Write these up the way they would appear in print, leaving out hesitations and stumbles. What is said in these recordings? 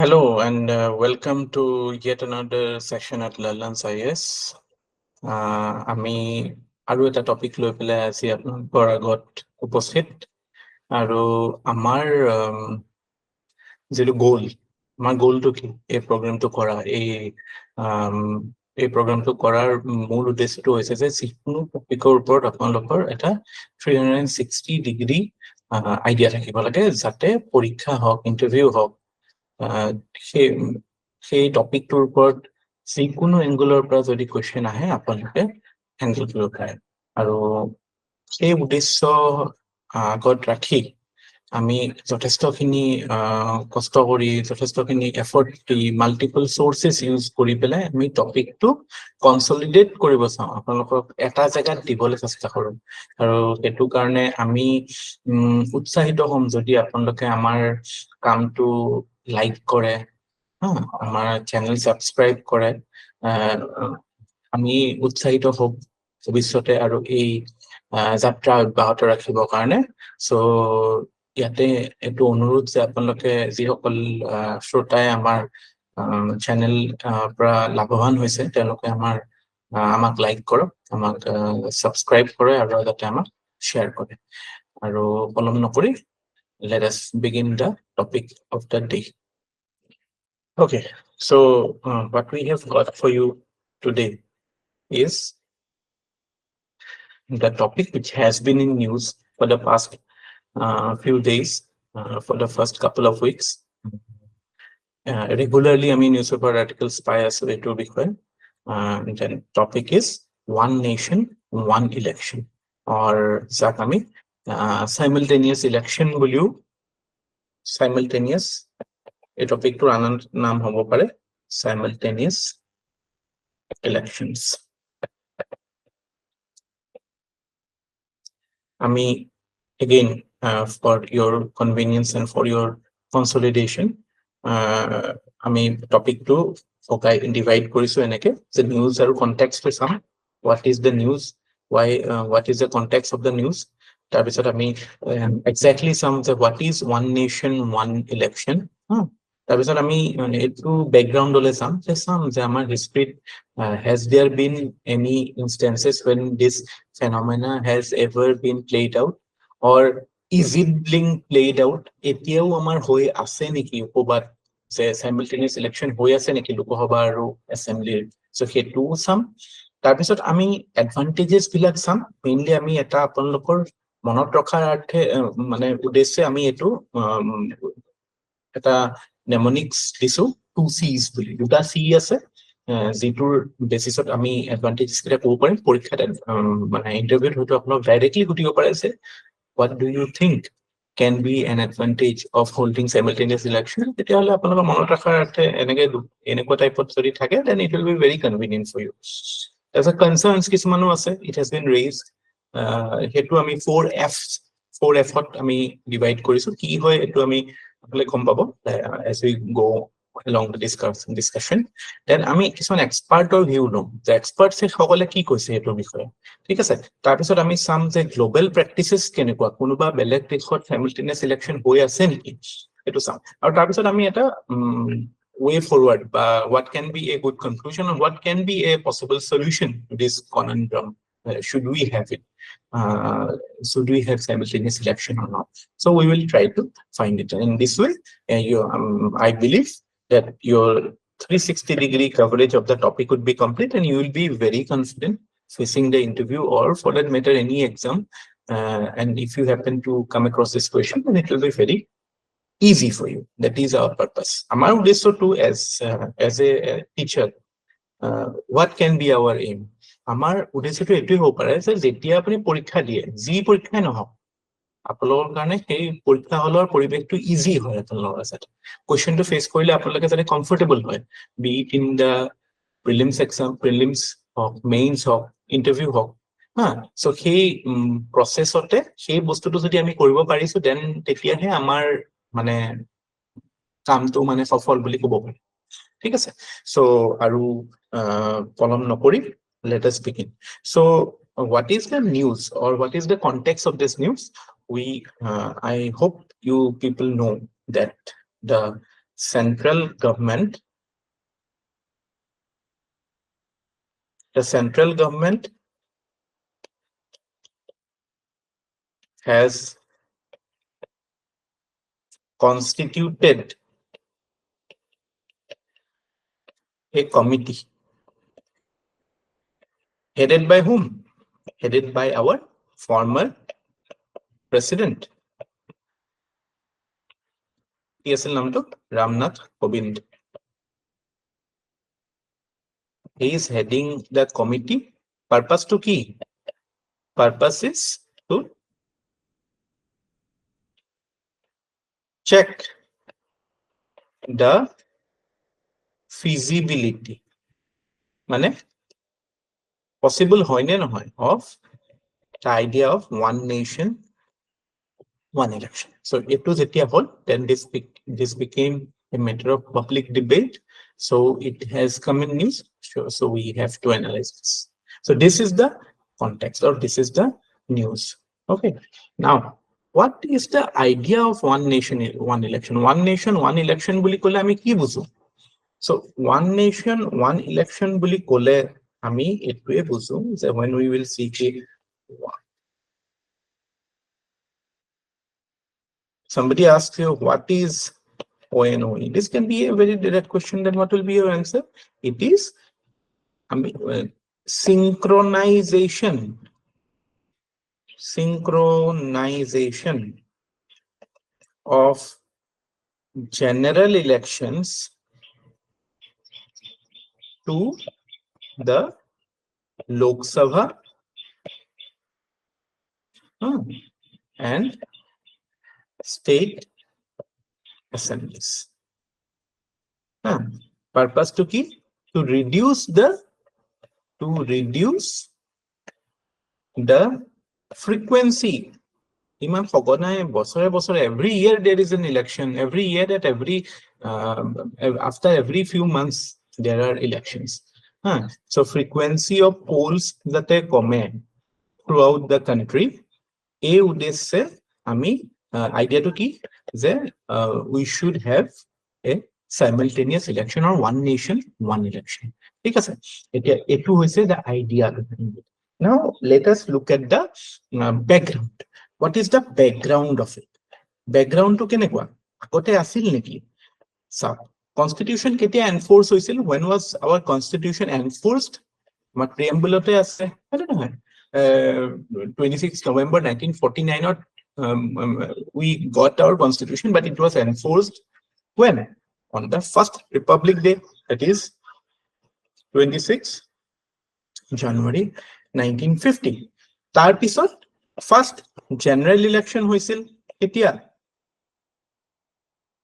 Hello and welcome to yet another session at lalans IAS. আমি আৰু এটা topic লৈ পেলাই আজি আপোনালোকৰ আগত উপস্থিত আৰু আমাৰ যিটো গোল আমাৰ গোলটো কি এই প্ৰগ্ৰামটো কৰা এই প্ৰগ্ৰামটো কৰাৰ মূল উদ্দেশ্যটো হৈছে যে যিকোনো টপিকৰ ওপৰত আপোনালোকৰ এটা 360 ডিগ্ৰী আইডিয়া থাকিব লাগে যাতে পৰীক্ষা হওক ইণ্টাৰভিউ হওক সেই টপিকটোৰ ওপৰত যিকোনো এংগুলৰ পৰা যদি কুৱেশ্যন আহে আপোনালোকে হেণ্ডেল কৰিব পাৰে আৰু সেই উদ্দেশ্য আগত ৰাখি আমি যথেষ্টখিনি কষ্ট কৰি যথেষ্টখিনি এফৰ্ট দি মাল্টিপল চৰ্চেছ ইউজ কৰি পেলাই আমি টপিকটো কনচলিডেট কৰিব চাওঁ আপোনালোকক এটা জেগাত দিবলৈ চেষ্টা কৰোঁ আৰু সেইটো কাৰণে আমি উৎসাহিত হ'ম যদি আপোনালোকে আমাৰ কামটো লাইক কৰে আমাৰ চেনেল সাবস্ক্ৰাইব কৰে আমি উৎসাহিত হব ভৱিষ্যতে আৰু এই যাত্ৰা অব্যাহত ৰাখিবৰ কাৰণে সো ইয়াতে এইটো অনুৰোধ যে আপোনালোকে যিসকল শ্ৰোতাই আমাৰ চেনেল পৰা লাভৱান হৈছে তেওঁলোকে আমাক লাইক কৰক আমাক সাবস্ক্ৰাইব কৰে আৰু যাতে আমাক শ্বেয়াৰ কৰে আৰু পলম নকৰি let us begin the topic of the day. Okay, so what we have got for you today is the topic which has been in news for the past few days, for the first couple of weeks. Regularly, I mean, newspaper articles by us to be clear. The topic is one nation, one election, or Zakami, simultaneous election. Will you simultaneous? A topic to নাম হ'ব পাৰে simultaneous elections. আমি again for your convenience and for your consolidation আমি topic to divide কৰিছো এনেকে যে news আৰু context to some what is the news why what is the context of the news তাৰপিছত আমি exactly some what is one nation one election তাৰপিছত আমি এইটো background লৈ চাম যে আমাৰ history has there been any instances when this phenomena has ever been played out or is it being played out এতিয়াও আমাৰ হৈ আছে নেকি উপবাদ যে simultaneous election হৈ আছে নেকি লোকসভা আৰু assembly so সেইটো চাম তাৰপিছত আমি advantages বিলাক চাম mainly আমি এটা আপোনালোকৰ মনত ৰখাৰ অৰ্থে মানে উদ্দেশ্যে আমি এইটো এটা mnemonics দিছো 2C's বুলি দুটা C আছে যিটোৰ বেসিছত আমি এডভান্টেজ কিটা ক'ব পাৰিম পৰীক্ষাত মানে ইন্টাৰভিউত হয়তো আপোনাক ডাইৰেক্টলি সুধিব পাৰে যে what do you think can be an advantage of holding simultaneous election তেতিয়াহলে আপোনালোকৰ মনত ৰখাৰ অৰ্থে এনেকুৱা টাইপত যদি থাকে then it will be very convenient for you as a concerns কিছুমানো আছে it has been raised হেতু আমি 4F ত আমি ডিভাইড কৰিছো কি হয় এটো আমি আপলে গম পাবো as we go along the discussion then আমি কিছুমান এক্সপাৰ্টৰ ভিউ লম যে এক্সপাৰ্টছে সকলে কি কৈছে এটো বিষয়ে ঠিক আছে তাৰ পিছত আমি সাম যে গ্লোবাল প্ৰেক্টিসেস কেনেকুৱা কোনোবা বেলেগ দেশত simultaneous election হৈ আছে নেকি এটো সাম আৰু তাৰ পিছত আমি এটা way forward what can be a good conclusion and what can be a possible solution to this conundrum should we have it should we have simultaneous election or not so we will try to find it in this way I believe that your 360-degree coverage of the topic would be complete and you will be very confident facing the interview or for that matter any exam and if you happen to come across this question then it will be very easy for you that is our purpose amar uddeshyo to as a teacher what can be our aim amar uddeshyo to etu hob pare je jetia apni porikha diye ji porikha নহক আপোনালোকৰ কাৰণে সেই পৰীক্ষা হলৰ পৰিবেশটো easy হয় আপোনালোকৰ সাথে কোৱেশ্চনটো ফেস কৰিলে আপোনালোকে যাতে কমফৰ্টেবল হয় be it in the prelims exam prelims হক মেইনছ হক ইন্টাৰভিউ হক সো সেই প্ৰসেসতে সেই বস্তুটো যদি আমি কৰিব পাৰিছো দেন তেতিয়াহে আমাৰ মানে কামটো মানে সফল বুলি ক'ব পাৰি ঠিক আছে সো আৰু পলম নকৰি let us begin so what is the news or what is the context of this news I hope you people know that the central government, the central government has constituted a committee headed by whom? Headed by our former president. কি আছিল নামটো? Ramnath Kovind. He is heading the committee. Purpose to key? Purpose is to check the feasibility, মানে possible হয় না নহয় of the idea of one nation, one election. So it was a hole, then this became a matter of public debate. So it has come in news. So we have to analyze this. So this is the context, or this is the news. Okay. Now, what is the idea of one nation, one election? One nation, one election বুলি কলে আমি কি বুঝো? So one nation, one election বুলি কলে আমি এটুৱে বুঝো যে when we will see somebody asks you what is ONOE, this can be a very direct question. Then what will be your answer? It is synchronization of general elections to the Lok Sabha and state assemblies. Purpose to keep? To reduce the frequency. Iman Fogonai Bosore, every year there is an election. Every year at after every few months there are elections. So frequency of polls that they come throughout the country. A udesse ami idea to keep that we should have a simultaneous election, or one nation, one election. Because it was the idea. Now let us look at the background. What is the background of it? Background to kenekwa agote asil neki. So constitution ketia enforce hoisil? When was our constitution enforced? Ma preamble te ase I don't know 26 November 1949 or we got our constitution, but it was enforced when? On the first Republic Day, that is 26 January 1950. Tar pisot first general election hoisil ketia?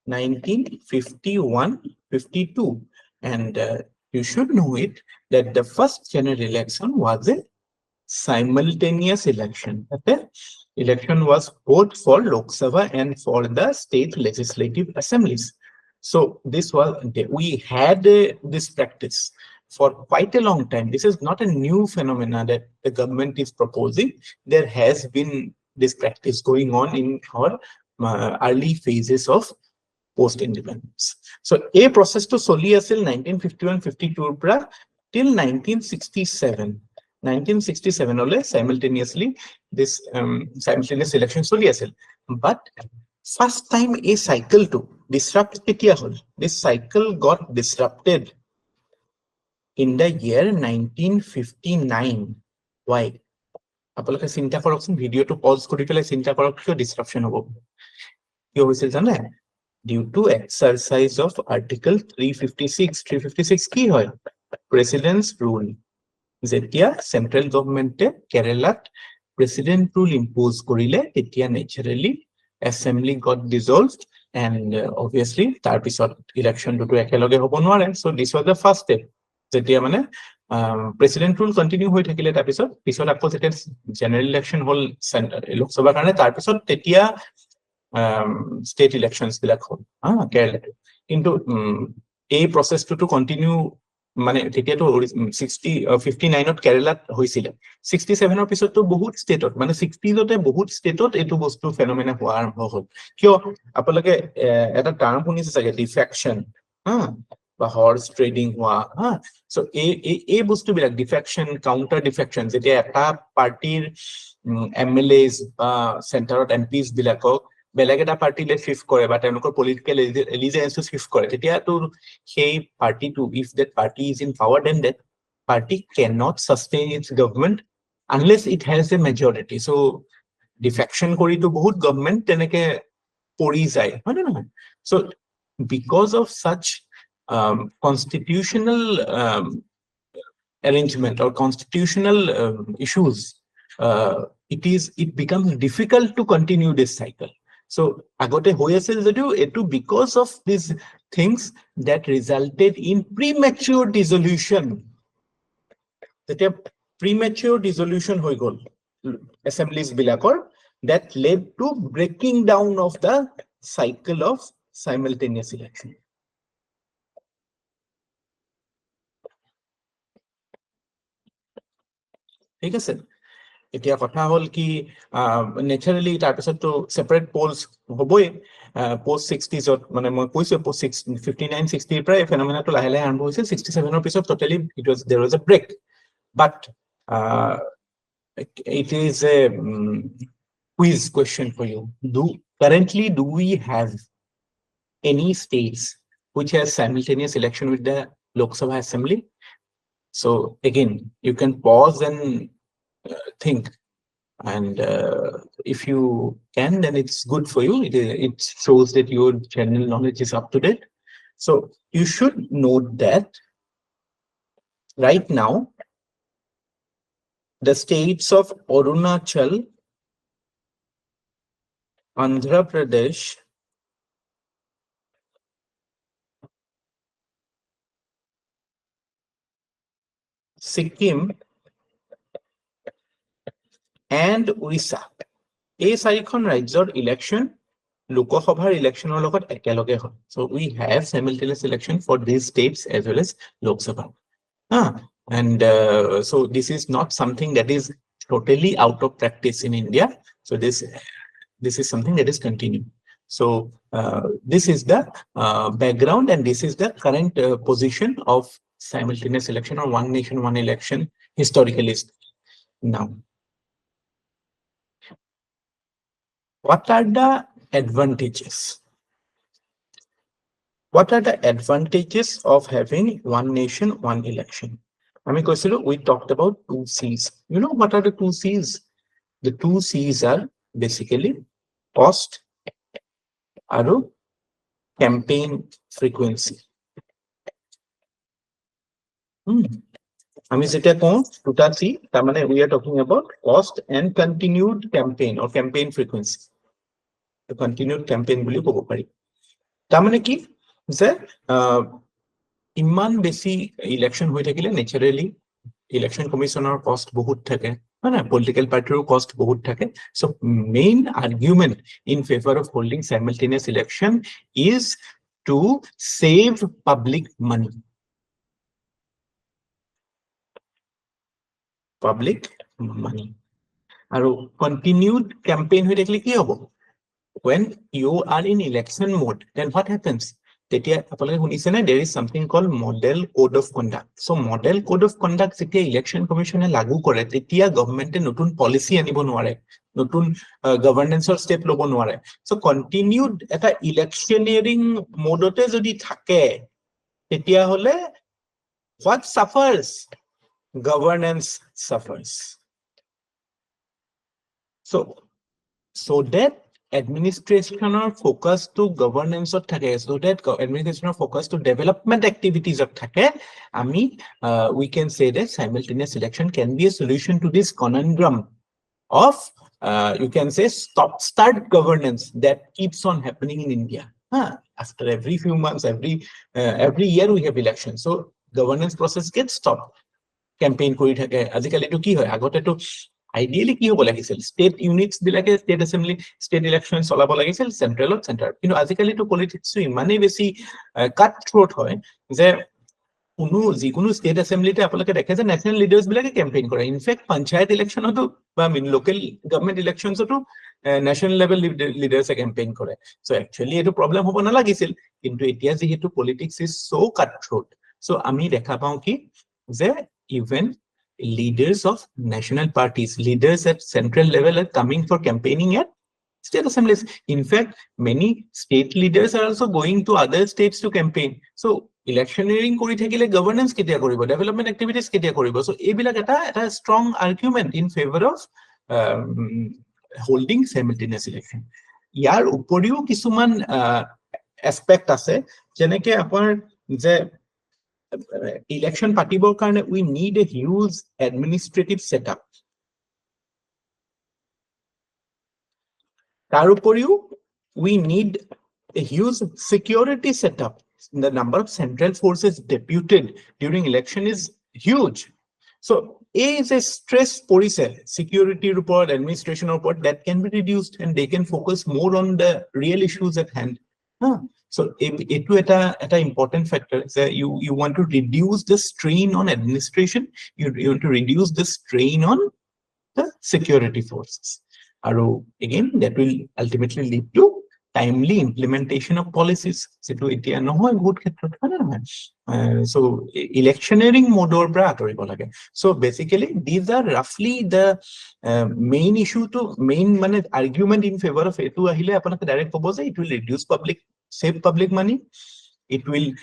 1951-52, and you should know it that the first general election was a simultaneous election. Okay? Election was both for Lok Sabha and for the state legislative assemblies. So this was, we had this practice for quite a long time. This is not a new phenomena that the government is proposing. There has been this practice going on in our early phases of post-independence. So a process to soli asil 1951-52 pra till 1967. 1967 ole simultaneously this simultaneous election soli asil. But first time a cycle to disrupt ketia hol? This cycle got disrupted in the year 1959. Why? Apoloke chinta korokson, video to pause kori pele chinta korok kyo disruption hobo. Kyo hoisil jane? Due to exercise of Article 356. 356 ki hoy? President's rule. Zetia central government Kerala president rule impose korile, etia naturally assembly got dissolved, and obviously tar pisot election to ekeloge hobo nware. So this was the first step. Zetia mane president rule continue hoi thakile tar pisot akko zetia general election hol Lok Sabha karone tar pisot tetia state elections bilak hol Kerala. Into a process to continue মানে তেতিয়াতো 59ত কেৰালাত হৈছিলে 67ৰ পিছততো বহুত ষ্টেটত মানে 60জতে বহুত ষ্টেটত এইটো বস্তু ফেনোমেনা হোৱা আৰম্ভ হ'ল কিয় আপোনালোকে এটা টাৰ্ম শুনিছে চাগে ডিফেকশন হা বা হৰ্স ট্ৰেডিং হোৱা হা সো এই বস্তুবিলাক ডিফেকশন কাউন্টাৰ ডিফেকশন যেতিয়া এটা পাৰ্টিৰ এমএলএজ বা চেণ্টাৰত এমপিজ বিলাকক বেলেগ এটা পাৰ্টিলে শিফট কৰে বা তেওঁলোকৰ পলিটিকেল এলিজেন্স শিফট কৰে তেতিয়াতো সেই পাৰ্টিটো if that party is in power then that party cannot sustain its government unless it has a majority so defection কৰি তো বহুত government তেনেকে পৰি যায় হয় না so because of such constitutional arrangement or constitutional issues it becomes difficult to continue this cycle so agote hoy asil jodio etu because of these things that resulted in premature dissolution that premature dissolution hoy gol assemblies bilakor that led to breaking down of the cycle of simultaneous election ঠিক আছে এতিয়া কথা হল কি naturally তাৰপিছততো separate polls হবই post 60জত মানে মই কৈছো post 59 60 প্ৰায় ফেনোমেনাটো লাহে লাহে আৰম্ভ হৈছে 67ৰ পিছত totally there was a break but it is a quiz question for you currently do we have any states which has simultaneous election with the Lok Sabha assembly so again you can pause and think and if you can then it's good for you it shows that your general knowledge is up to date so you should note that right now the states of Arunachal Andhra Pradesh Sikkim and Orissa এই চাৰিখন ৰাজ্যৰ election লোকসভাৰ ইলেকশনৰ লগত একেলগে হয় so we have simultaneous election for these states as well as Lok Sabha and so this is not something that is totally out of practice in India so this is something that is continuing so this is the background and this is the current position of simultaneous election or one nation one election historically now what are the advantages what are the advantages of having one nation one election আমি কৈছিলো we talked about 2 C's you know what are the 2 C's the 2 C's are basically cost and campaign frequency আমি যেটা কওঁ দুটা C তার মানে we are talking about cost and continued campaign or campaign frequency the continued campaign বুলি ক'ব পাৰি তাৰ মানে কি যে ইমান বেছি ইলেকশন হৈ থাকিলে ন্যাচাৰালি ইলেকশন কমিশনৰ কষ্ট বহুত থাকে মানে পলিটিক্যাল পাৰ্টিৰ কষ্ট বহুত থাকে so main argument in favor of holding simultaneous election is to save public money আৰু continued campaign হৈ থাকিলে কি হ'ব when you are in election mode then what happens তেতিয়া আপোনালোকে শুনিছে না there is something called model code of conduct so model code of conduct যেতিয়া ইলেকশন কমিশনে লাগু কৰে তেতিয়া গভৰ্ণমেন্টে নতুন পলিসি আনিব নোৱাৰে নতুন গভৰ্ণেন্সৰ স্টেপ লব নোৱাৰে so continued এটা ইলেকশনিয়াৰিং মোডতে যদি থাকে তেতিয়া হলে what suffers governance suffers so that administrational focus to governance of thake so that administrational focus to development activities of thake ami we can say that simultaneous election can be a solution to this conundrum of you can say stop start governance that keeps on happening in India after every few months every year we have elections so governance process gets stopped campaign kori thake ajikali to ki hoy agote to ideally কি হ'ব লাগিছিল state units বিলাকে state assembly state election চলাব লাগিছিল সেন্ট্ৰেলত কিন্তু আজিকালি তো politics ইমানেই বেছি কাট থ্ৰোট হয় যে যিকোনো ষ্টেট এছেম্বলিতে আপোনালোকে দেখে যে নেশ্যনেল লিডাৰ্ছ বিলাকে কেম্পেইন কৰে ইনফেক্ট পঞ্চায়ত ইলেকশ্যনতো বা লোকেল গভৰ্ণমেণ্ট ইলেকশ্যনছতো নেশ্যনেল লেভেল লিডাৰ্ছে কেম্পেইন কৰে চ' একচুৱেলি এইটো প্ৰব্লেম হ'ব নালাগিছিল কিন্তু এতিয়া যিহেতু politics is so' cut throat চ' আমি দেখা পাওঁ কি যে even leaders of national parties, leaders at central level are coming for campaigning at state assemblies. In fact, many state leaders are also going to other states to campaign. So, electioneering kori thakile governance ketia koribo, development activities ketia koribo. So, ebilak eta strong argument in favor of holding simultaneous election. Yar uporiu kisuman aspect ase, jeneke apar je election patibor karone we need a huge administrative setup. Tar uporiu we need a huge security setup. The number of central forces deputed during election is huge. So A is a stress porise security report, administration report that can be reduced and they can focus more on the real issues at hand. So it is important factor that you want to reduce the strain on administration, you want to reduce the strain on the security forces. Again, that will ultimately lead to timely implementation of policies. So electioneering mode or so basically these are roughly the main issue to main argument in favor of it direct propose it will reduce save public money, it will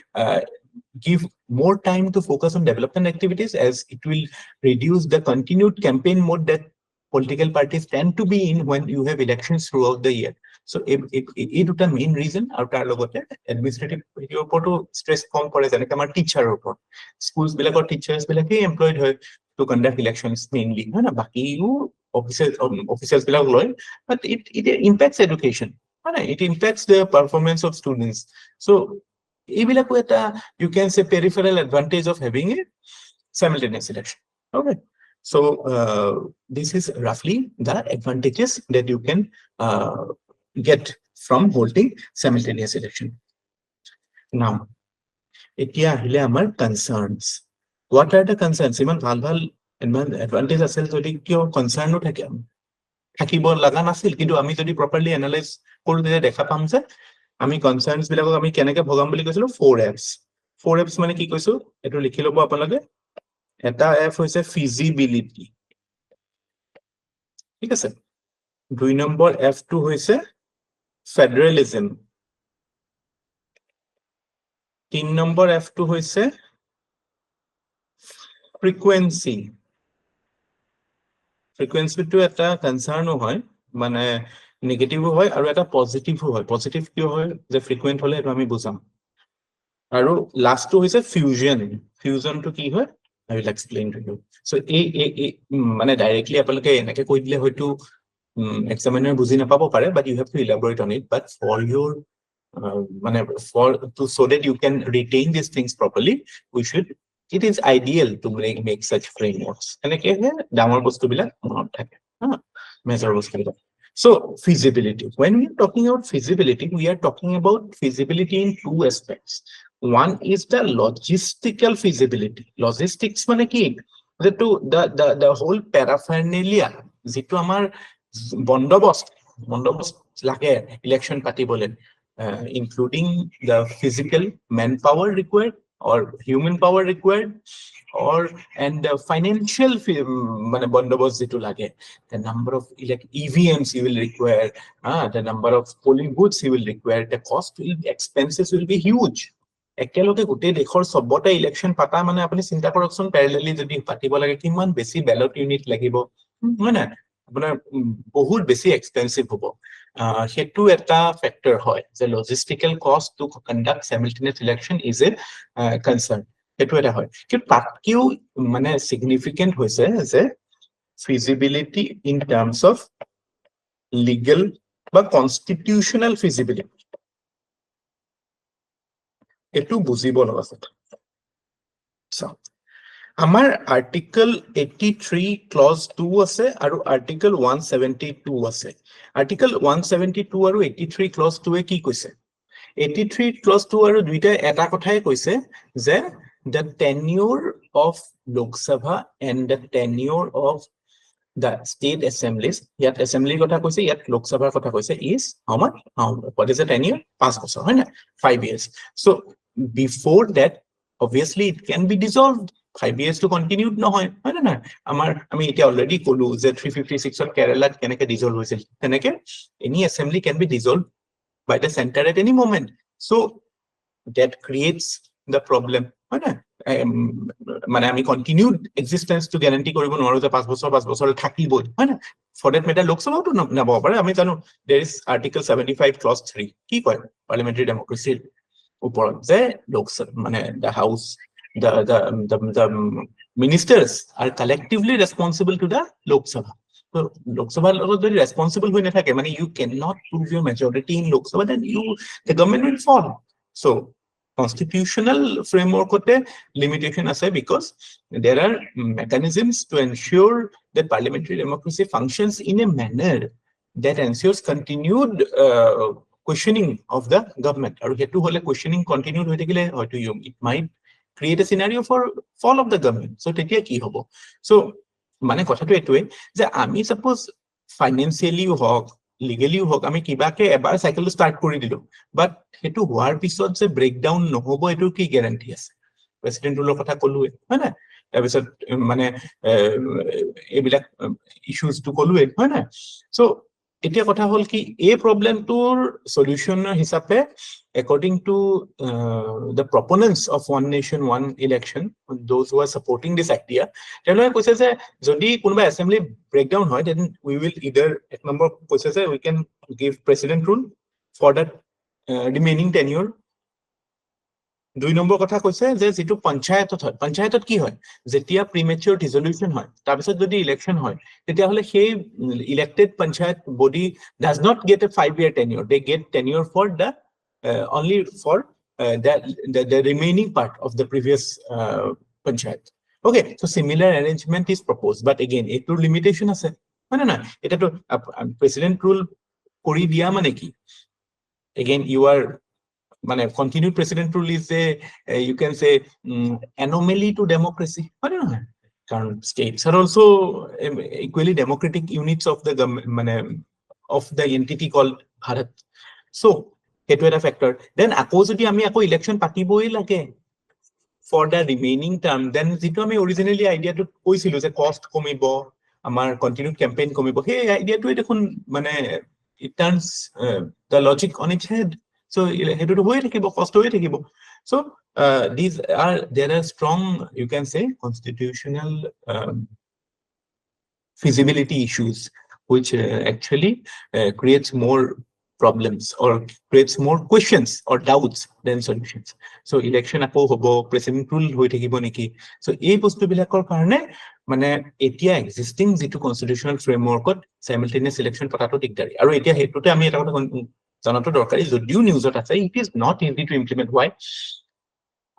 give more time to focus on development activities as it will reduce the continued campaign mode that political parties tend to be in when you have elections throughout the year. So it is the main reason our administrative stress come for a teacher report. Schools or teachers employed her to conduct elections mainly. Officers but it impacts education. It impacts the performance of students. So you can say peripheral advantage of having a simultaneous election. Okay. So this is roughly the advantages that you can get from holding simultaneous election. Now, etia hile amar concerns. What are the concerns? Iman bhal advantage asel jodi kyo concern no thake থাকিব লাগা নাছিল কিন্তু আমি যদি properly analyze কৰো তেতিয়া দেখা পাম যে আমি concerns বিলাকক আমি কেনেকে ভগাম বুলি কৈছিলো 4Fs মানে কি কৈছো এটো লিখি লব আপোনালোকে এটা F হৈছে feasibility ঠিক আছে 2 নম্বৰ F2 হৈছে federalism 3 নম্বৰ F2 হৈছে frequency to এটা concern হয় মানে নেগেটিভ হয় আৰু এটা পজিটিভ হয় পজিটিভ কি হয় যে ফ্ৰিকুৱেন্ট হলে এটা আমি বুজাম আৰু লাস্ট টো হৈছে fusion to কি হয় I will explain to you. So মানে directly আপোনালোকে এনেকে কৈ দিলে হয়তো examiner বুজি নাপাব পাৰে but you have to elaborate on it but for your so that you can retain these things properly it is ideal to make such frameworks এনেকে ডাঙৰ বস্তু বিলাক মনত থাকে মেজৰ বস্তু বিলাক so feasibility when we are talking about feasibility we are talking about feasibility in two aspects. One is the logistical feasibility. Logistics মানে কি the whole paraphernalia যেটো আমাৰ বন্দোবস্ত লাগে election পাতিবলে including the physical manpower required or human power required and the financial মানে বন্দোবস্ত যেটো লাগে the number of EVMs you will require the number of polling booths you will require the expenses will be huge. একেলগে গোটেই দেশৰ সবটা election পাতা মানে আপুনি চিন্তা কৰকচোন প্যাৰেলালি যদি পাতিব লাগে কিমান বেছি ব্যালট ইউনিট লাগিব হয় না আপোনাৰ বহুত বেছি এক্সপেন্সিভ হ'ব হেতু এটা ফ্যাক্টৰ হয় যে লজিষ্টিক্যাল কষ্ট to conduct simultaneous election is a concern হেতু এটা হয় কিন্তু তাতকিও মানে সিগনিফিকেন্ট হৈছে যে feasibility in terms of legal বা constitutional feasibility এটু বুজিব লগা আছে আমাৰ আৰ্টিকল 83 ক্লজ 2 আছে আৰু আৰ্টিকল 172 আছে আৰ্টিকল 172 আৰু 83 ক্লজ 2 এ কি কৈছে 83 ক্লজ 2 আৰু দুইটা এটা কথাই কৈছে যে the tenure of Lok Sabha and the tenure of the state assemblies, yet assembly kotha koise, yet Lok Sabha kotha koise, is how much? What is the tenure? 5 বছৰ, হয় না? 5 years. So before that, obviously it can be dissolved. 5 years to continued নহয়, হয় না? আমাৰ আমি এতিয়া already কলো যে 356 ত কেৰালাত কেনেকে dissolve হৈছিল, তেনেকে any assembly can be dissolved by the center at any moment. So that creates the problem, হয় না? মানে আমি কন্টিনিউড এক্সিষ্টেন্সটো গ্যাৰান্টি কৰিব নোৱাৰো যে 5 বছৰ থাকিবই, হয় না? ফৰ দ্যাট মেটাৰ লোকসভাতো নাপাব পাৰে। আমি জানো দেৰ ইজ আৰ্টিকল 75 ক্লজ 3 কি কয় পাৰ্লিমেণ্টাৰী ডেমক্ৰেচিৰ ওপৰত, যে লোকসভা মানে the house, the ministers are collectively responsible to the Lok Sabha. So Lok Sabha যদি responsible হৈ নাথাকে, মানে you cannot prove your majority in Lok Sabha, then the government will fall. So constitutional framework limitation আছে, because there are mechanisms to ensure that parliamentary democracy functions in a manner that ensures continued questioning of the government. আৰু হেতু হলে questioning continued হৈ থাকিলে হয়তো it might create a scenario for fall of the government. So তেতিয়া কি হ'ব? So মানে কথাটো এটোৱে যে আমি suppose financially হওক, legally হওক, আমি কিবাকে এবাৰ সাইকেল স্টাৰ্ট কৰি দিলো, বাট হেতু হোৱাৰ পিছত যে ব্ৰেকডাউন নহব, এটো কি গ্যাৰান্টি আছে? প্ৰেসিডেন্ট ৰুলৰ কথা কলোৱে, হয় না? তাৰপিছত মানে এইবিলাক ইস্যুজটো কলোৱে, হয় না? সো এতিয়া কথা হল কি, এই প্ৰবলেমটোৰ সলিউশনৰ হিচাপে according to the proponents of one nation one election, those who are supporting this idea, তেওঁলোকে কৈছে যে যদি কোনোবা assembly breakdown হয়, then we will either, এক নম্বৰ কৈছে যে we can give president rule for that remaining tenure. 2 number কথা কৈছে যে যেটো পঞ্চায়তত হয়, পঞ্চায়তত কি হয়, যেতিয়া প্ৰিমেচুৰ ডিসলিউশন হয়, তাৰপিছত যদি ইলেকশন হয়, তেতিয়া হলে সেই elected panchayat body does not get a 5-year tenure, they get tenure for the only for the remaining part of the previous panchayat. Okay, so similar arrangement is proposed, but again etur limitation আছে, হয় না? এটা তো president rule কৰি দিয়া মানে কি, again you are মানে continued president rule is a you can say anomaly to democracy, হয় না? কারণ states are also equally democratic units of the government, মানে of the entity called Bharat. So সেইটো এটা ফ্যাক্টর। দেন আকৌ যদি আমি আকৌ ইলেকশন পাতিবই লাগে for the remaining term, then যেটো আমি অৰিজিনালি আইডিয়াটো কৈছিলো যে কষ্ট কমিব, আমাৰ কন্টিনিউড ক্যাম্পেইন কমিব, সেই আইডিয়াটোই দেখোন মানে it turns the logic on its head. So হেতুটো হৈ থাকিব, কষ্ট হৈ থাকিব। So there are strong, you can say, constitutional feasibility issues which actually creates more problems or creates more questions or doubts than solutions. So election আকৌ হ'ব, president rule হৈ থাকিব নেকি? So এই বস্তুবিলাকৰ কাৰণে মানে এতিয়া existing যেটো constitutional frameworkত simultaneous election পতাটো দিগদাৰি। আৰু এতিয়া হেতুতে আমি এটা কথা জানাটো দৰকাৰি, যদিও নিউজত আছে, it is not easy to implement. Why?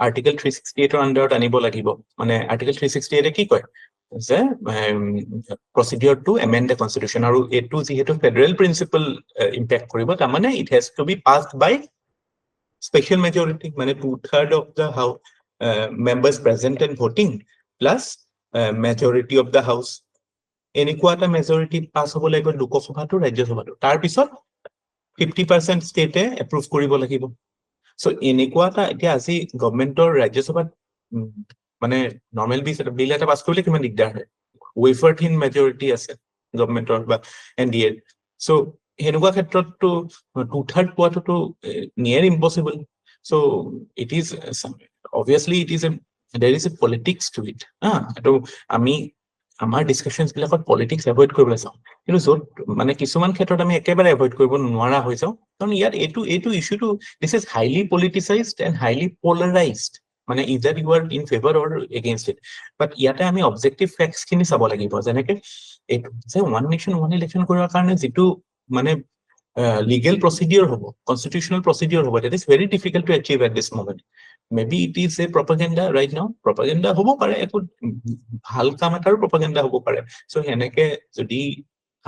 Article 368 আন্ডাৰত আনিব লাগিব। মানে Article 368 কি কয় যে procedure to amend the constitution, আৰু এটো যেহেতু ফেডাৰেল প্ৰিন্সিপল ইম্প্যাক্ট কৰিব, তাৰ মানে it has to be passed by special majority, মানে 2/3 of the house members present and voting plus majority of the house, এনেকুৱা এটা মেজৰিটি পাস হ'ব লাগিব লোকসভাটো ৰাজ্যসভাটো, তাৰ পিছত 50% ষ্টেটে এপ্ৰুভ কৰিব লাগিব। সো এনেকুৱা এটা এতিয়া আজি গভৰ্নমেন্টৰ ৰাজ্যসভাত মানে নৰ্মেল বিল এটা পাস কৰিলে কিমান দিগদাৰ হয়, ওয়েফাৰ থিন মেজৰিটি আছে গভৰ্নমেন্টৰ বা এনডিএ। সো হেনেকুৱা ক্ষেত্ৰতটো 2/3 পোৱাটো নিয়াৰ impossible. So it is obviously it is there is a politics to it. তো আমি আমাৰ ডিসকাশনস বিলাকত পলিটিক্স এভয়েড কৰিবলৈ চাওঁ, কিন্তু যত মানে কিছুমান ক্ষেত্ৰত আমি একেবাৰে এভয়েড কৰিব নোৱাৰা হৈ যাওঁ, কাৰণ ইয়াত এইটো ইস্যুটো this is highly politicised and highly polarised, মানে either you are in favour or against it. But ইয়াতে আমি অবজেক্টিভ ফ্যাক্টস খিনি চাব লাগিব, যেনেকে এইটো যে ওয়ান নেশন ওয়ান ইলেকশন কৰাৰ কাৰণে যেটো মানে legal procedure hobo, constitutional procedure hobo, that is very difficult to achieve at this moment. Maybe it is a propaganda right now, propaganda hobo pare, ekho bhal kam etar propaganda hobo pare. So heneke jodi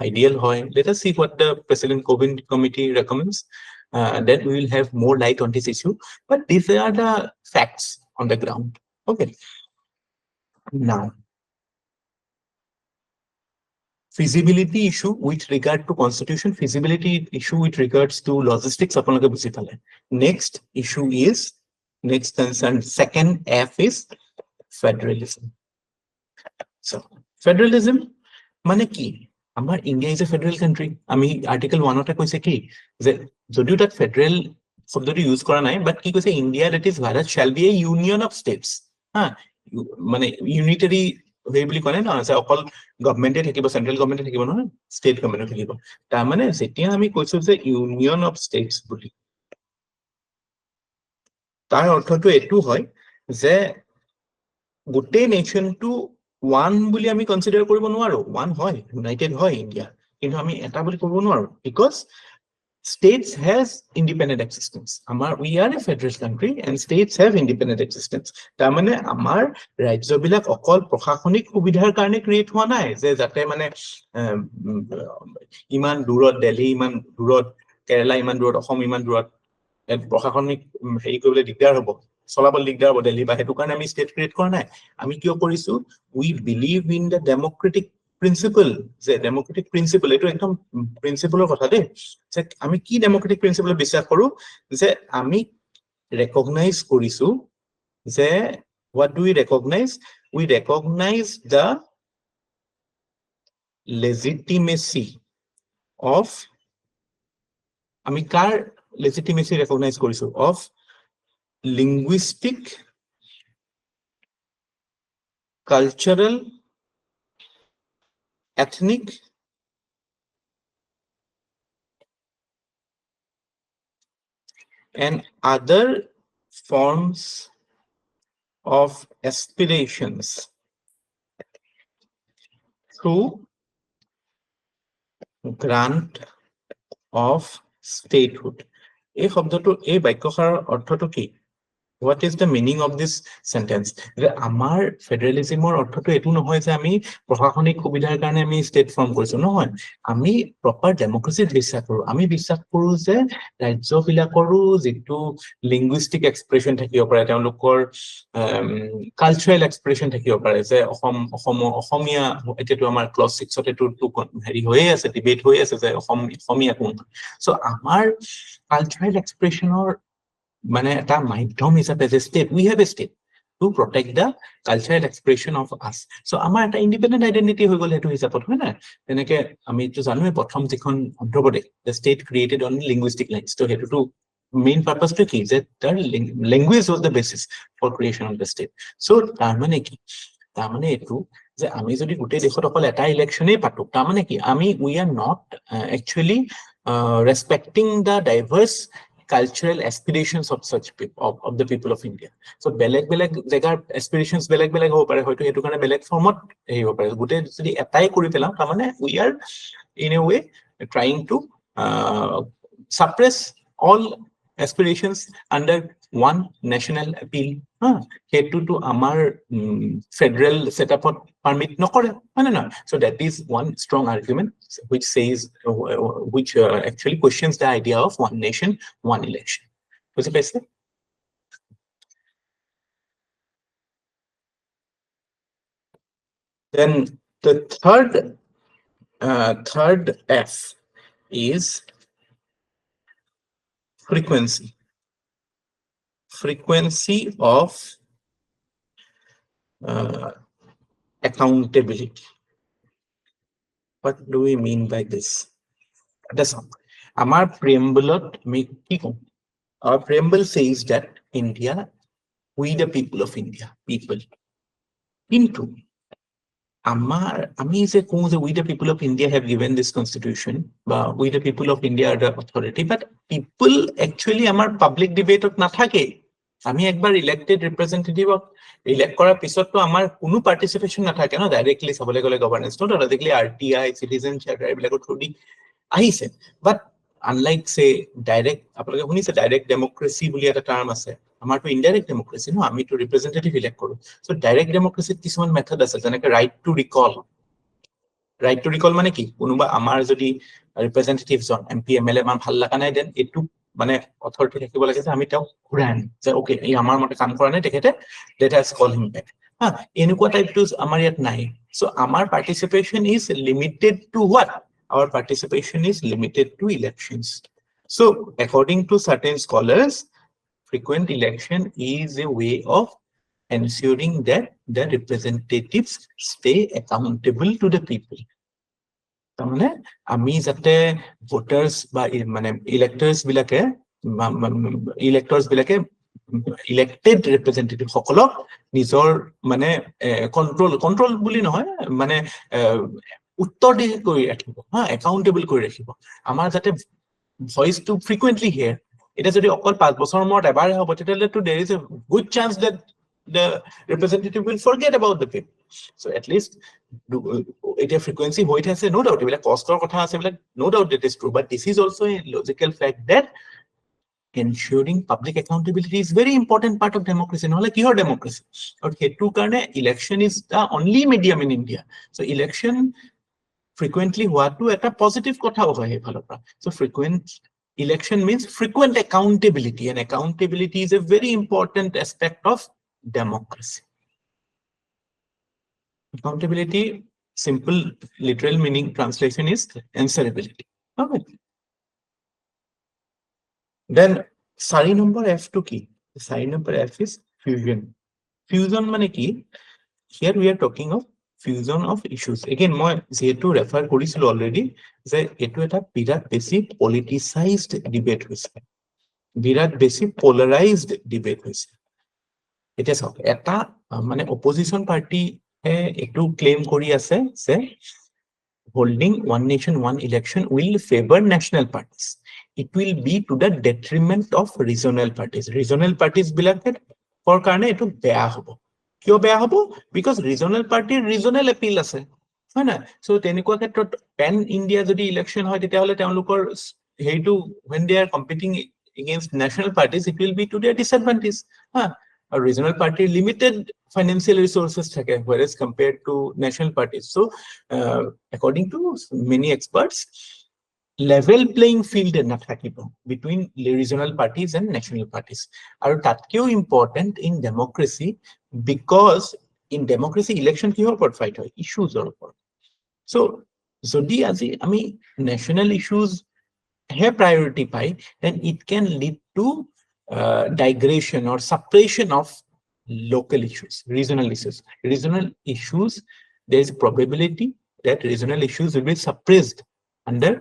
ideal hoy, let us see what the President COVID committee recommends, then we will have more light on this issue. But these are the facts on the ground. Okay, now feasibility issue with regard to constitution, feasibility issue with regards to logistics আপোনালোকে বুজি পালে. Next issue is, next concern, second F is federalism. So federalism মানে কি? আমাৰ India is a federal country. আমি article 1 কৈছে কি যে যদিও তাত ফেডাৰেল শব্দটো ইউজ কৰা নাই, বাট কি কৈছে, India that is Bharat shall B A union of states. হা, মানে ইউনিটাৰি সেই বুলি কয় ন, যে অকল গভৰ্ণমেণ্টে থাকিব, চেন্ট্ৰেল গভৰ্ণমেণ্টে থাকিব নহয়, ষ্টেট গভৰ্ণমেণ্টে থাকিব. তাৰমানে যেতিয়া আমি কৈছো যে ইউনিয়ন অফ ষ্টেটস বুলি, তাৰ অৰ্থটো এইটো হয় যে গোটেই নেশ্যনটো ওৱান বুলি আমি কনচিডাৰ কৰিব নোৱাৰো. ওৱান হয়, ইউনাইটেড হয় ইণ্ডিয়া, কিন্তু আমি এটা বুলি ক'ব নোৱাৰো, because states has independent existence. We are a federal country and states have independent existence. তাৰমানে আমাৰ ৰাজ্যবিলাক অকল প্ৰশাসনিক সুবিধাৰ কাৰণে ক্ৰিয়েট হোৱা নাই, যে যাতে মানে ইমান দূৰত দিল্লী, ইমান দূৰত কেৰালা, ইমান দূৰত অসম, ইমান দূৰত প্ৰশাসনিক হেৰি কৰিবলৈ দিগদাৰ হ'ব, চলাবলৈ দিগদাৰ হ'ব দিল্লী, বা সেইটো কাৰণে আমি ষ্টেট ক্ৰিয়েট কৰা নাই. আমি কিয় কৰিছো? We believe in the democratic principle. যে ডেমক্ৰেটিক প্ৰিন্সিপল, এইটো একদম প্ৰিন্সিপলৰ কথা দেই, যে আমি কি ডেমক্ৰেটিক প্ৰিন্সিপলত বিশ্বাস কৰো, যে আমি ৰেকগনাইজ কৰিছো যে what do we recognize? We recognize the legitimacy of, আমি কাৰ legitimacy recognize কৰিছো? Of linguistic, cultural, ethnic, and other forms of aspirations through grant of statehood. এই শব্দটো, এই বাক্যশাৰৰ অৰ্থটো কি? What is the meaning of this sentence? যে আমাৰ ফেডাৰেলিজমৰ অৰ্থটো এইটো নহয় যে আমি প্ৰশাসনিক সুবিধাৰ কাৰণে আমি ষ্টেট ফৰ্ম কৰিছো, নহয়। আমি প্ৰপাৰ ডেমক্ৰেচিত বিশ্বাস কৰো. আমি বিশ্বাস কৰো যে ৰাজ্যবিলাকৰো যিটো লিংগুইষ্টিক এক্সপ্ৰেছন থাকিব পাৰে, তেওঁলোকৰ কালচাৰেল এক্সপ্ৰেছন থাকিব পাৰে, যে অসমীয়া, এতিয়াতো আমাৰ ক্লজ 6ত এইটো হেৰি হৈয়ে আছে, ডিবেট হৈ আছে যে অসমীয়া কোন। চ' আমাৰ কালচাৰেল এক্সপ্ৰেছনৰ মানে এটা মাধ্যম হিচাপে যে state, we have a state to protect the cultural expression of আছ. চ' আমাৰ এটা ইণ্ডিপেণ্ডেণ্ট আইডেণ্টিটি হৈ গ'ল সেইটো হিচাপত, হয় নাই? তেনেকে আমিতো জানোৱে প্ৰথম যিখন Andhra Pradesh, the state created on linguistic lines, ত' সেইটোতো মেইন পাৰ্পাছটো কি, যে তাৰ language was the basis for creation of the state. So' তাৰমানে কি? তাৰমানে এইটো যে আমি যদি গোটেই দেশত অকল এটা ইলেকশ্যনেই পাতো, তাৰমানে কি? We are not actually respecting the diverse cultural aspirations of such people, of the people of India. So বেলেগ জেগাৰ aspirations বেলেগ হ'ব পাৰে, হয়তো সেইটো কাৰণে বেলেগ ফৰ্মত হ'ব পাৰে। গোটেই যদি এটাই কৰি পেলাম, তাৰমানে we are in a way trying to suppress all aspirations under one national appeal. সেইটোতো আমাৰ ফেডাৰেল ছেটআপত পাৰমিট নকৰে, হয় নে নহয়? So that is one strong argument which says, which actually questions the idea of one nation, one election. বুজি পাইছে? Then the third F is frequency. Frequency of accountability. What do we mean by this? That's all. Our preamble, our preamble says that India, we the people of India, people. Into আমি যে কওঁ যে we the people of India have given this constitution, বা we the people of India are the authority, but people actually আমাৰ public debate নাথাকে. আমি একবাৰ elected ৰিপ্ৰেজেন্টেটিভক elect কৰাৰ পিছততো আমাৰ কোনো পাৰ্টিচিপেশ্যন নাথাকে ন, ডাইৰেক্টলি চাবলৈ গ'লে গভৰ্নেন্স নো ডাইৰেক্টলি RTI, চিটিজেন চাৰ্টাৰ এইবিলাকৰ থ্ৰু দি আহিছে। বাট আনলাইক সে ডাইৰেক্ট, আপোনালোকে শুনিছে ডাইৰেক্ট ডেমক্ৰেচি বুলি এটা টাৰ্ম আছে, আমাৰতো ইনডাইৰেক্ট ডেমক্ৰেচি ন, আমিতো ৰিপ্ৰেজেন্টেটিভ ইলেক্ট কৰো। চ' ডাইৰেক্ট ডেমক্ৰেচিত কিছুমান মেথড আছে, যেনেকে right to recall. Right to recall মানে কি? কোনোবা আমাৰ যদি ৰিপ্ৰেজেন্টেটিভজন MP MLA আমাৰ ভাল লগা নাই, দেন এইটো মানে অথৰিটি থাকিব লাগে যে আমি তেওঁক ঘূৰাই আনিম যে ওকে এই আমাৰ মতে কাম কৰা নাই তেখেতে let us call him back হা এনেকুৱা টাইপটো আমাৰ ইয়াত নাই সো আমাৰ participation is limited to what our participation is limited to elections so according to certain scholars frequent election is a way of ensuring that the representatives stay accountable to the people তাৰমানে আমি যাতে ভোটাৰ্স বা মানে ইলেক্টৰ্স বিলাকে elected representative সকলক নিজৰ মানে control বুলি নহয় মানে উত্তৰদায়ী কৰি ৰাখিব হা একাউন্টেবল কৰি ৰাখিব আমাৰ যাতে ভয়েসটো ফ্ৰিকুৱেন্টলি হিয়াৰ এটা যদি অকল 5 বছৰৰ মূৰত এবাৰ হ'ব তেতিয়াহ'লে তো there is a good chance that the representative will forget about the people so at least it a frequency hoit has no doubt ebila cost or kotha ase like no doubt that is true but this is also a logical fact that ensuring public accountability is very important part of democracy no like your democracy okay to karne election is the only medium in India so election frequently what to eta positive kotha hoy he phalopra so frequent election means frequent accountability and accountability is a very important aspect of democracy accountability simple literal meaning translation is answerability okay then sari number f to key sari number f is fusion mane ki here we are talking of fusion of issues again moi to refer korisilu already je etu eta birat besi politicized debate hoise birat besi polarized debate hoise it is okay eta mane opposition party ektu claim kori ase se holding one nation one election will favor national parties it will be to the detriment of regional parties bilake for karone etu beya hobo kyo beya hobo because regional party regional appeal ase হয় না so tenekwa khetrot pan india jodi election hoy tetia hole teolukor heitu when they are competing against national parties it will be to their disadvantage ha a regional party limited financial resources thake whereas compared to national parties so according to many experts level playing field na thakibo between regional parties and national parties aru tatkeu important in democracy because in democracy election ki hor fight hoy issues or so jodi aji ami national issues have priority pai then it can lead to digression or suppression of local issues regional issues there is a probability that regional issues will be suppressed under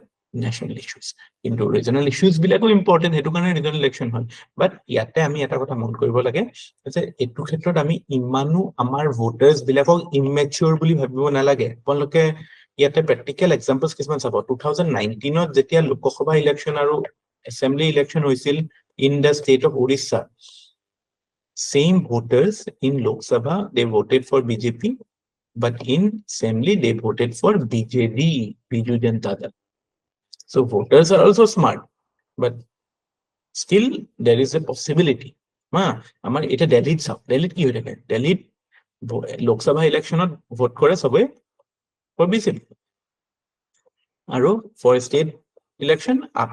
national issues into regional issues bilako important hetu karone regional election hoy but yate ami eta kotha mon koribo lage je etu khetrot ami imanu amar voters bilako immature buli bhabibo na lage apoloke yate practical examples kisman sabo 2019 ot jetia Lok Sabha election aru assembly election hoisil in the state of Odisha same voters in Lok Sabha they voted for BJP but in assembly they voted for BJD Biju Janata Dal so voters are also smart but still there is a possibility ma amar eta Delhi ki hoy thake Delhi Lok Sabha election ot vote kore sobe for BJP aru for state election up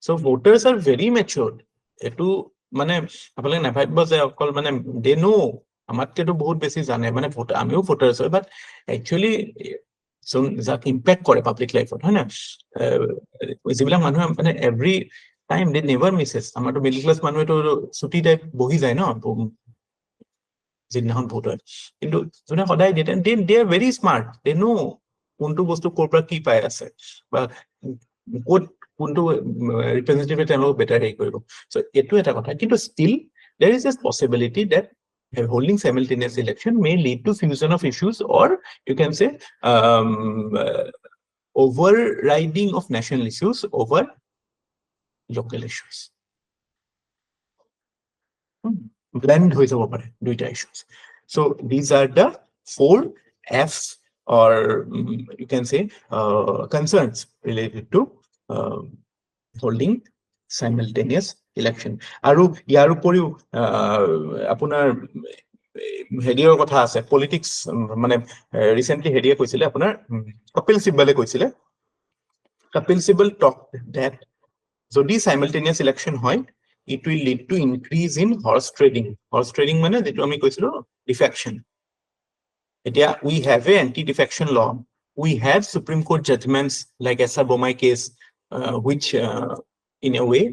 so voters are very matured etu মানে আপোনালোকে না ভাবিব যে অকল মানে দে নো আমাতকে তো বহুত বেছি জানে মানে ভোট আমিও ভোটাৰছ হয় বাট একচুয়ালি সো যাক ইম্প্যাক্ট কৰে পাব্লিক লাইফত হয় না যিবিলাক মানুহ মানে এভৰি টাইম দে নেভাৰ মিছেস আমাৰতো মিডল ক্লাস মানুহে তো ছুটি টাইপ বহি যায় ন যিদিনাখন ভোট হয় কিন্তু যোনে সদায় দে আর ভেরি স্মার্ট দে নো কোনটো বস্তু ক'ৰ পৰা কি পাই আছে বা ক'ত কোনটো ৰিপ্ৰেজেন্টেটিভ তেওঁলোক বেটাৰ হেৰি কৰিব সো এটো এটা কথা কিন্তু still there is a possibility that holding simultaneous election may lead to fusion of issues or you can say overriding of national issues over local issues blend হৈ যাব পাৰে দুইটা issues so these are the 4 F's or you can say concerns related to holding simultaneous election aru yaru poriu apunar হেডিৰ কথা আছে politics মানে recently হেডিয়ে কৈছিলে আপোনাৰ কপিল সিব্বলে কৈছিলে কপিল সিব্বল talked that যদি simultaneous election হয়, it will lead to increase in horse trading. Horse trading মানে যেটো আমি কৈছিলো defection. এতিয়া we have a anti-defection law. We have Supreme Court judgments like Esa Bomai case, which in a way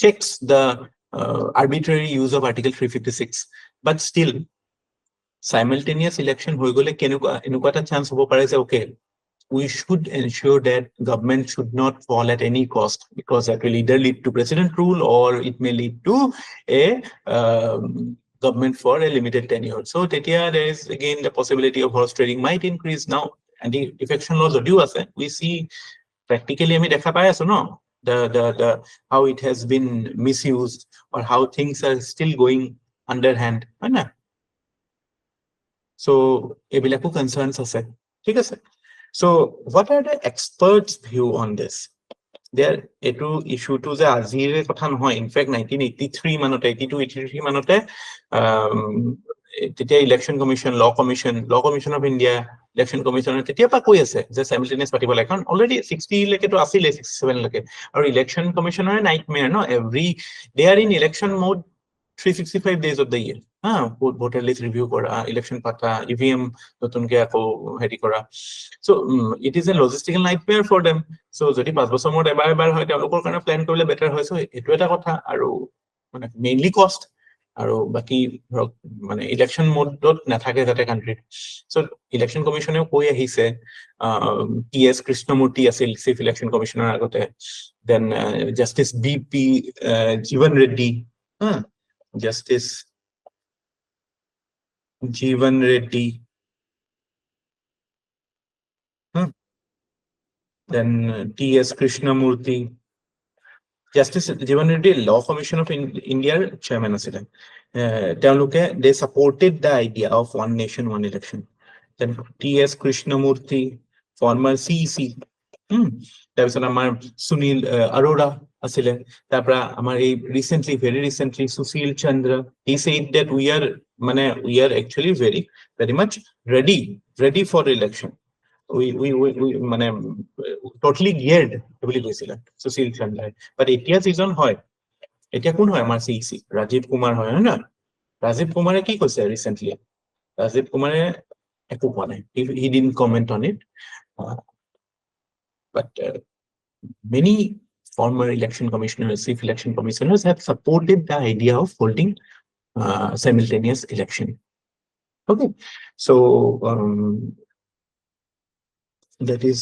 checks the arbitrary use of Article 356. But still, simultaneous election হৈ গলে এনেকুৱা এটা chance হ'ব পাৰে যে okay, we should ensure that government should not fall at any cost, because that will either lead to president rule or it may lead to a government for a limited tenure. So there is again the possibility of horse trading might increase now. And the defection laws are due us. We see practically ami dekha pai aso no the how it has been misused or how things are still going underhand. So ebilaku concerns ase. Thik ase. So what are the experts' view on this? There etu issue to the azire kotha nohoy. In fact 1983 manote 82-83 manote tetia election commission, law commission of India, election commission tetia pa koi ase je simultaneous patibo like already 60 leke to asile 67 leke. Or election commissioner nightmare no, they are in election mode 365 days of the year. Voter list review kora, election pata, EVM notunke ako heri kora. So it is a logistical nightmare for them. So jodi 5 বছৰ মূৰত এবাৰ হয় তেওঁলোকৰ কাৰণে plan কৰিলে better হয়। So এটো এটা কথা আৰু মানে মেইনলি কষ্ট আৰু বাকি ধৰক মানে ইলেকশন মোডত নাথাকে যাতে কান্ট্ৰি। সো ইলেকশন কমিশনেও কৈ আহিছে, টিএস কৃষ্ণমূৰ্তি আছিল চিফ ইলেকশন কমিশনাৰ আগতে, then justice BP Jiban Reddy, Justice Jeevan Reddy, then T.S. Krishnamurthy, Justice Jeevan Reddy, Law Commission of India chairman asile. They supported the idea of one nation, one election. Then T.S. Krishnamurthy, former CEC. তাৰপিছত আমাৰ সুনীল আৰোৰা আছিলে, তাৰপৰা আমাৰ এই very recently Sushil Chandra, he said that we are actually very much ready for the election. We মানে totally geared বুলি কৈছিলে Sushil চন্দ্ৰাই। but এতিয়া season হয়, এতিয়া কোন হয় আমাৰ CEC ৰাজীৱ কুমাৰ হয় না। ৰাজীৱ কুমাৰে কি কৈছে recently? ৰাজীৱ কুমাৰে একো কোৱা নাই, he didn't comment on it. But many former election commissioners, chief election commissioners have supported the idea of holding simultaneous election. Okay, so that is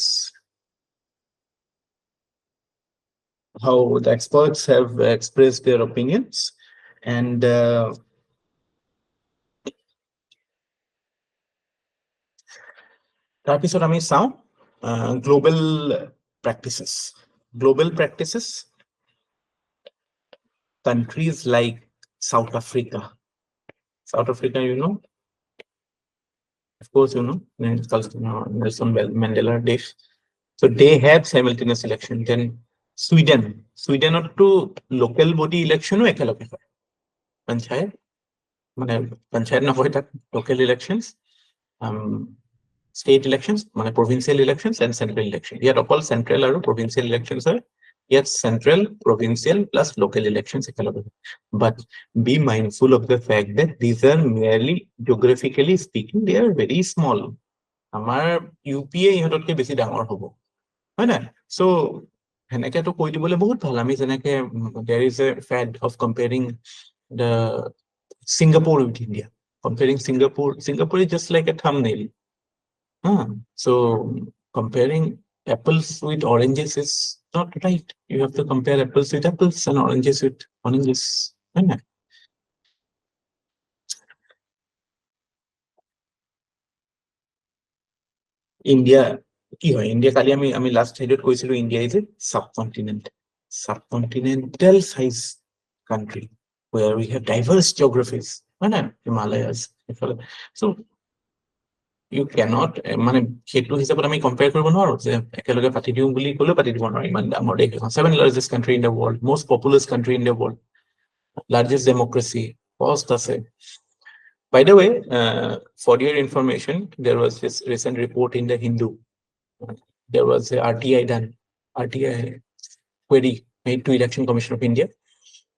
how the experts have expressed their opinions. And তাৰপিছত আমি চাওঁ global practices. Countries like South Africa, you know, of course you know, Nelson Mandela Day. So they have simultaneous election. Then Sweden or to local body election o ekaloge hoy, panchayat na hoy tak local elections, state elections, provincial elections and central election. Yet all central or provincial elections are yet central, provincial plus local elections. But be mindful of the fact that these are merely, geographically speaking, they are very small. Amar UPA ইহতকে বেছি ডাঙৰ হ'ব হয় না। So হেনেকে তো কৈ দিবলে বহুত ভাল। আমি যেনেকে there is a fad of comparing the Singapore with India. Comparing Singapore is just like a thumbnail. So comparing apples with oranges is not right. You have to compare apples with apples and oranges with oranges. India কি হয়, India কালি আমি last হেডত কৈছিলো India is a subcontinental size country where we have diverse geographies, Himalayas. So you cannot মানে সেইটো হিচাপত আমি compare কৰিব নোৱাৰো যে একেলগে পাতি দিও বুলি ক'লে পাতি দিব নোৱাৰো। ইমান ডাঙৰ দেশ এখন, 7th largest country in the world, most populous country in the world, largest democracy, cost আছে. By the way, for your information, there was this recent report in the Hindu. There was a RTI query made to Election Commission of India.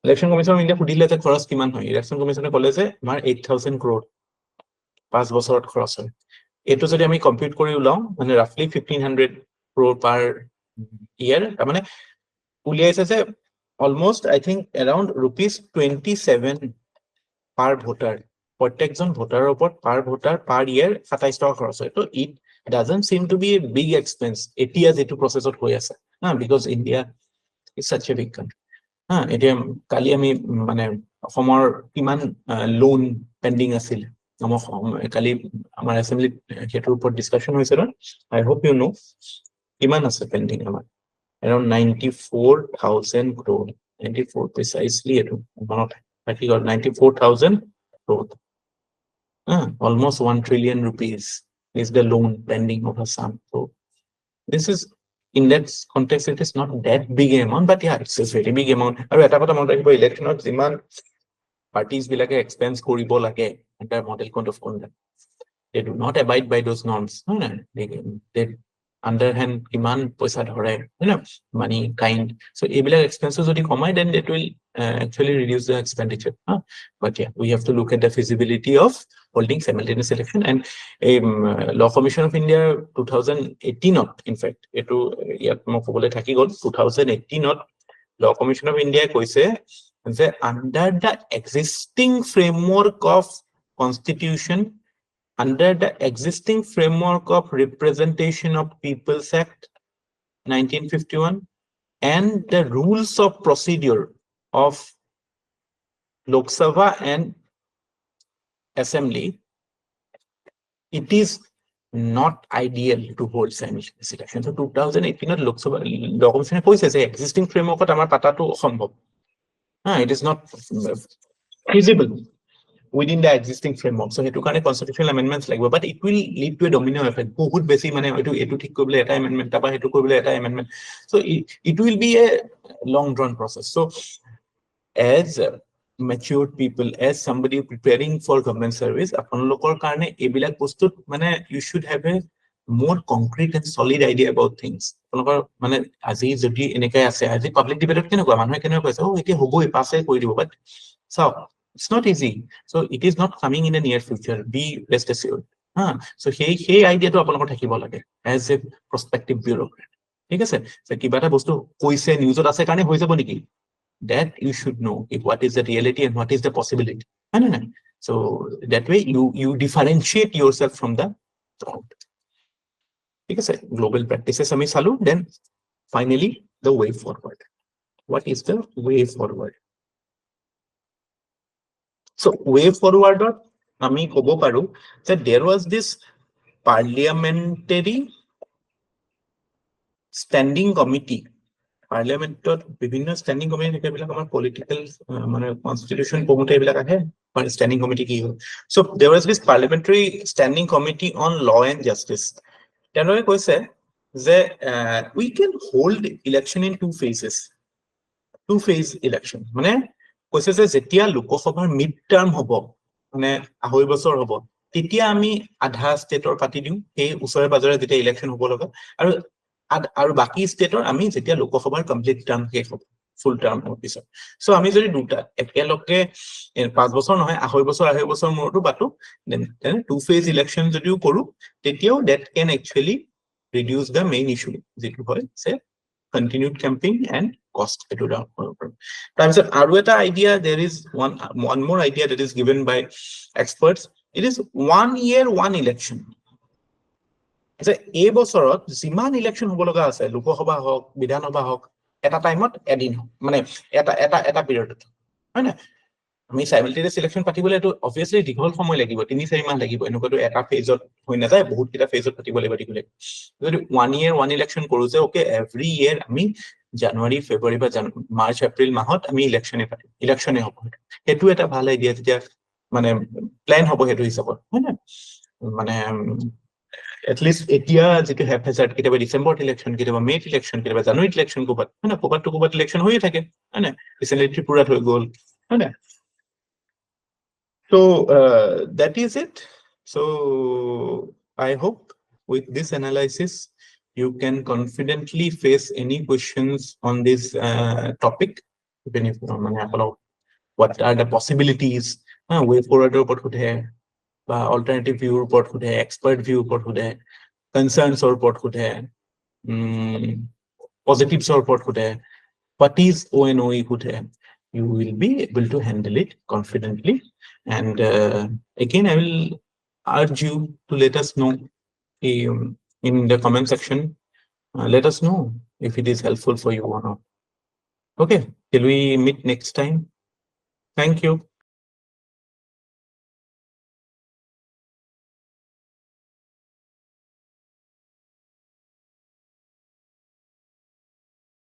Election Commission of India সুধিলে যে খৰচ কিমান হয়, election কমিশনে ক'লে যে আমাৰ 8,000 crore 5 বছৰত খৰচ হয়। এইটো যদি আমি কম্পিউট কৰি ওলাও মানে ৰাফলি 1,500 crore per year, তাৰমানে উলিয়াইছে যে অলমোষ্ট আই থিংক এৰাউণ্ড ₹27 per voter, প্ৰত্যেকজন ভোটাৰৰ ওপৰত পাৰ ভোটাৰ পাৰ ইয়াৰ 27 টকা খৰচ হয়। তো it doesn't seem to be a big expense এতিয়া যেটো প্ৰসেসত হৈ আছে, because India is such a big country. এতিয়া কালি আমি মানে অসমৰ কিমান লোন পেণ্ডিং আছিল, কালি আমাৰ এছেম্বলিত সেইটোৰ ওপৰত ডিছকাশ্যন হৈছিল। আই হোপ ইউ নো কিমান আছে পেণ্ডিং আমাৰ, around 94,000 crore, 94 precisely এটো মনত থাকি গল, 94,000 crore, almost 1 trillion rupees is the loan pending of Assam. So this is, in that context, it is not that big amount, but yeah, it's a very big amount. আৰু এটা কথা মনত ৰাখিব, ইলেকশ্যনত যিমান পাৰ্টিজ বিলাকে এক্সপেন্স কৰিব লাগে এটা model code of conduct, they do not abide by those norms. They underhand কিমান পইচা ধৰে, money kind. So এইবিলাক expenses যদি কমাই, then it will actually reduce the expenditure. But yeah, we have to look at the feasibility of holding simultaneous election. And Law Commission of India 2018 in fact, এইটো ইয়াত মই ক'বলৈ থাকি গ'ল, 2018 Law Commission of India কৈছে যে under the existing framework of constitution, under the existing framework of Representation of People's Act 1951 and the rules of procedure of Lok Sabha and Assembly, it is not ideal to hold simultaneous election. So 2018 Lok Sabha Law Commission কৈছে যে existing framework আমাৰ পাতাটো অসম্ভৱ, it is not feasible within the existing framework. So hetu karone constitutional amendments lagbo, but it will lead to a domino effect. Bahut besi mane etu thik koribole eta amendment, taba hetu koribole eta amendment. So it will be a long drawn process. So as matured people, as somebody preparing for government service, apanlokor karone ebilak bostut mane you should have a more concrete and solid idea about things. Apanlokor mane aji jodi enekai ase, aji public debate kenekwa manhoe kenekwa koise eti hoboi passe koi dibo, but so it's not easy. So it is not coming in the near future, be rest assured. So hey idea to apanlokor thakibo lage as a prospective bureaucrat. ঠিক আছে, so কিবা এটা বস্তু কৈছে নিউজত আছে কাৰণে হৈ যাব নেকি, that you should know what is the reality and what is the possibility. So that way you differentiate yourself from the crowd. ঠিক আছে, global practices আমি চালো, then finally the way forward. What is the way forward? So way forward আমি ক'ব পাৰো that there was this parliamentary standing committee. পাৰ্লিয়ামেণ্টত বিভিন্ন standing committee থাকে, এইবিলাক আমাৰ পলিটিকেল মানে কনষ্টিটিউচন প্ৰমোট এইবিলাক আহে, ষ্টেণ্ডিং কমিটি কি হয়। So' there was this parliamentary standing committee on law and justice. তেওঁলোকে কৈছে যে we can hold election in two phase election. মানে কৈছে যে যেতিয়া লোকসভাৰ মিড টাৰ্ম হ'ব, মানে 2.5 বছৰ হ'ব, তেতিয়া আমি আধা ষ্টেটৰ পাতি দিওঁ, সেই ওচৰে পাজৰে যেতিয়া ইলেকশ্যন হ'ব লগা, আৰু বাকি ষ্টেটৰ আমি যেতিয়া লোকসভাৰ কমপ্লিট টাৰ্ম শেষ হ'ব, ফুল টাৰ্ম হোৱাৰ পিছত। চ' আমি যদি দুটা একেলগে 5 বছৰ নহয় 2.5 বছৰ মূৰতো পাতো, দেন টু ফেজ ইলেকশ্যন যদিও কৰো, তেতিয়াও that can actually reduce the main issue, যিটো হয় যে continued camping and cost etu down korbo paru. Tarpisot aru eta idea, there is one more idea that is given by experts. It is 1 year 1 election. যে এই বছৰত যিমান election হ'ব লগা আছে, লোকসভা হওক বিধানসভা হওক, এটা টাইমত এদিন হওক, মানে এটা পিৰিয়ডত, হয় না? আমি সাইমালটেনিয়াস ইলেকশ্যন পাতিবলৈ এইটো অবভিয়াছলি দীঘল সময় লাগিব, 3-4 মাহ লাগিব, এনেকুৱাটো এটা ফেজত হৈ নাযায়, বহুত কেইটা ফেজত পাতিব লাগিব। যদি 1 year 1 election কৰো যে ওকে এভৰি ইয়েৰ আমি জানুৱাৰী ফেব্ৰুৱাৰী বা মাৰ্চ এপ্ৰিল মাহত আমি ইলেকশ্যনে হ'ব, সেইটো এটা ভাল আইডিয়া। যেতিয়া মানে প্লেন হ'ব সেইটো হিচাপত, হয় না? মানে এটলিষ্ট এতিয়া যিটো হেফেজাৰ্ড, কেতিয়াবা ডিচেম্বৰত ইলেকশ্যন, কেতিয়াবা মে'ত ইলেকশ্যন, কেতিয়াবা জানুৱাৰীত ইলেকশ্যন, ক'ৰবাত হয় না, ক'ৰবাত ইলেকশ্যন হৈয়ে থাকে, হয় না? ৰিচেণ্টলি ত্ৰিপুৰাত হৈ গ'ল, হয় না? So that is it. So I hope with this analysis you can confidently face any questions on this topic, even if what are the possibilities, way forward ওপৰত সোধে বা alternative view ওপৰত সোধে, expert view ওপৰত সোধে, concerns ওপৰত সোধে, positives ওপৰত সোধে, what is ONOE সোধে, you will be able to handle it confidently. And again, I will urge you to let us know in the comment section. Let us know if it is helpful for you or not. Okay, till we meet next time. Thank you.